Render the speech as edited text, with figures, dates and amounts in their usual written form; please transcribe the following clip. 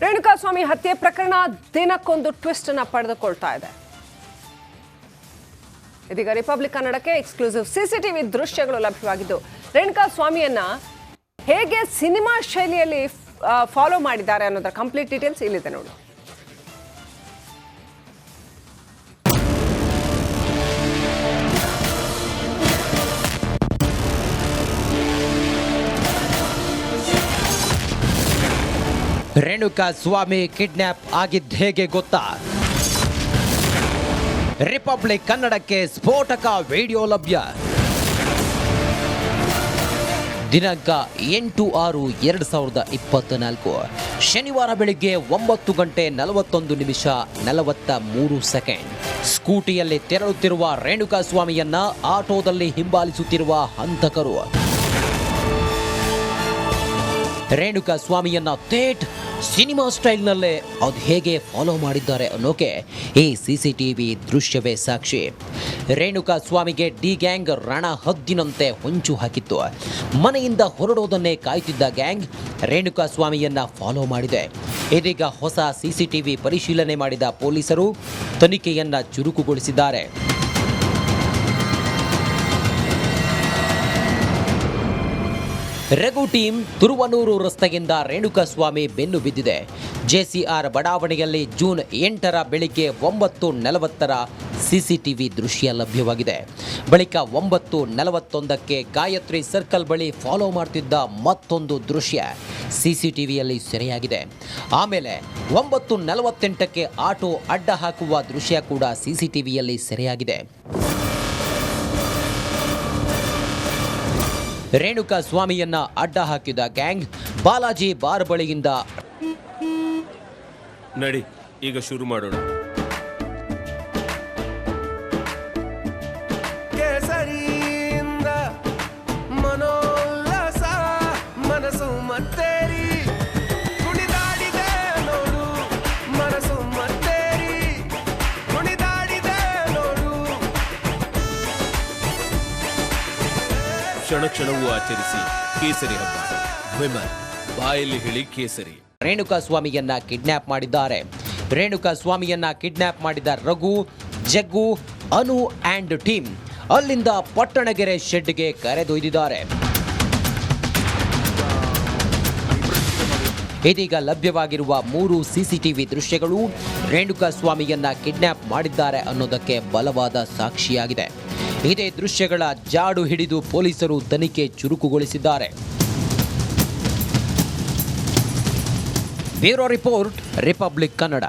ರೇಣುಕಾಸ್ವಾಮಿ ಹತ್ಯೆ ಪ್ರಕರಣ ದಿನಕ್ಕೊಂದು ಟ್ವಿಸ್ಟ್ ಅನ್ನು ಪಡೆದುಕೊಳ್ತಾ ಇದೆ. ಇದೀಗ ರಿಪಬ್ಲಿಕ್ ಕನ್ನಡಕ್ಕೆ ಎಕ್ಸ್ಕ್ಲೂಸಿವ್ ಸಿಸಿಟಿವಿ ದೃಶ್ಯಗಳು ಲಭ್ಯವಾಗಿದ್ದು, ರೇಣುಕಾಸ್ವಾಮಿಯನ್ನ ಹೇಗೆ ಸಿನಿಮಾ ಶೈಲಿಯಲ್ಲಿ ಫಾಲೋ ಮಾಡಿದ್ದಾರೆ ಅನ್ನೋದರ ಕಂಪ್ಲೀಟ್ ಡೀಟೇಲ್ಸ್ ಇಲ್ಲಿದೆ ನೋಡಿ. ರೇಣುಕಾಸ್ವಾಮಿ ಕಿಡ್ನಾಪ್ ಆಗಿದ್ದ ಹೇಗೆ ಗೊತ್ತಾ? ರಿಪಬ್ಲಿಕ್ ಕನ್ನಡಕ್ಕೆ ಸ್ಫೋಟಕ ವಿಡಿಯೋ ಲಭ್ಯ. ದಿನಾಂಕ 8/6/2024 ಶನಿವಾರ ಬೆಳಿಗ್ಗೆ 9:41:43. ಸ್ಕೂಟಿಯಲ್ಲಿ ತೆರಳುತ್ತಿರುವ ರೇಣುಕಾಸ್ವಾಮಿಯನ್ನ ಆಟೋದಲ್ಲಿ ಹಿಂಬಾಲಿಸುತ್ತಿರುವ ಹಂತಕರು ರೇಣುಕಾಸ್ವಾಮಿಯನ್ನ ಥೇಟ್ ಸಿನಿಮಾ ಸ್ಟೈಲ್ನಲ್ಲೇ ಅದು ಹೇಗೆ ಫಾಲೋ ಮಾಡಿದ್ದಾರೆ ಅನ್ನೋಕೆ ಈ ಸಿಸಿಟಿವಿ ದೃಶ್ಯವೇ ಸಾಕ್ಷಿ. ರೇಣುಕಾಸ್ವಾಮಿಗೆ ಡಿ ಗ್ಯಾಂಗ್ ರಣ ಹದ್ದಿನಂತೆ ಹೊಂಚು ಹಾಕಿತ್ತು. ಮನೆಯಿಂದ ಹೊರಡೋದನ್ನೇ ಕಾಯ್ತಿದ್ದ ಗ್ಯಾಂಗ್ ರೇಣುಕಾಸ್ವಾಮಿಯನ್ನ ಫಾಲೋ ಮಾಡಿದೆ. ಇದೀಗ ಹೊಸ ಸಿಸಿಟಿವಿ ಪರಿಶೀಲನೆ ಮಾಡಿದ ಪೊಲೀಸರು ತನಿಖೆಯನ್ನ ಚುರುಕುಗೊಳಿಸಿದ್ದಾರೆ. ರಘು ಟೀಮ್ ತುರುವನೂರು ರಸ್ತೆಯಿಂದ ರೇಣುಕಾಸ್ವಾಮಿ ಬೆನ್ನು ಬಿದ್ದಿದೆ. ಜೆಸಿಆರ್ ಬಡಾವಣೆಯಲ್ಲಿ ಜೂನ್ 8 ಬೆಳಿಗ್ಗೆ 9:40 ಸಿಸಿಟಿವಿ ದೃಶ್ಯ ಲಭ್ಯವಾಗಿದೆ. ಬಳಿಕ 9:41 ಗಾಯತ್ರಿ ಸರ್ಕಲ್ ಬಳಿ ಫಾಲೋ ಮಾಡ್ತಿದ್ದ ಮತ್ತೊಂದು ದೃಶ್ಯ ಸಿಸಿಟಿವಿಯಲ್ಲಿ ಸೆರೆಯಾಗಿದೆ. ಆಮೇಲೆ 9:48 ಆಟೋ ಅಡ್ಡ ಹಾಕುವ ದೃಶ್ಯ ಕೂಡ ಸಿಸಿಟಿವಿಯಲ್ಲಿ ಸೆರೆಯಾಗಿದೆ. ರೇಣುಕಾಸ್ವಾಮಿಯನ್ನ ಅಡ್ಡ ಹಾಕಿದ ಗ್ಯಾಂಗ್ ಬಾಲಾಜಿ ಬಾರ್ ಬಳಿಯಿಂದ ನಡಿ ಈಗ ಶುರು ಮಾಡೋಣ. ಕೇಸರಿಯಿಂದ ಮನೋಲ್ಲಾಸ ಮನಸ್ಸು ಮತ್ತೇರಿ ಕುಣಿದಾಡಿದೆ ನೋಡು, ಮನಸ್ಸು ಮತ್ತೇರಿ ಕುಣಿದಾಡಿದೆ ನೋಡು. ಕ್ಷಣ ಕ್ಷಣವೂ ಆಚರಿಸಿ ಕೇಸರಿ ಹಬ್ಬ. ವಿಮಲ್ ಬಾಯಲ್ಲಿ ಹೇಳಿ ಕೇಸರಿ. ರೇಣುಕಾಸ್ವಾಮಿಯನ್ನ ಕಿಡ್ನಾಪ್ ಮಾಡಿದ್ದಾರೆ. ರೇಣುಕಾಸ್ವಾಮಿಯನ್ನ ಕಿಡ್ನಾಪ್ ಮಾಡಿದ ರಘು, ಜಗ್ಗು, ಅನು ಆ್ಯಂಡ್ ಟೀಮ್ ಅಲ್ಲಿಂದ ಪಟ್ಟಣಗೆರೆ ಶೆಡ್ಗೆ ಕರೆದೊಯ್ದಿದ್ದಾರೆ. ಇದೀಗ ಲಭ್ಯವಾಗಿರುವ 3 ಸಿಸಿಟಿವಿ ದೃಶ್ಯಗಳು ರೇಣುಕಾಸ್ವಾಮಿಯನ್ನ ಕಿಡ್ನಾಪ್ ಮಾಡಿದ್ದಾರೆ ಅನ್ನೋದಕ್ಕೆ ಬಲವಾದ ಸಾಕ್ಷಿಯಾಗಿದೆ. ಇದೇ ದೃಶ್ಯಗಳ ಜಾಡು ಹಿಡಿದು ಪೊಲೀಸರು ತನಿಖೆ ಚುರುಕುಗೊಳಿಸಿದ್ದಾರೆ. Bureau report, Republic Kannada.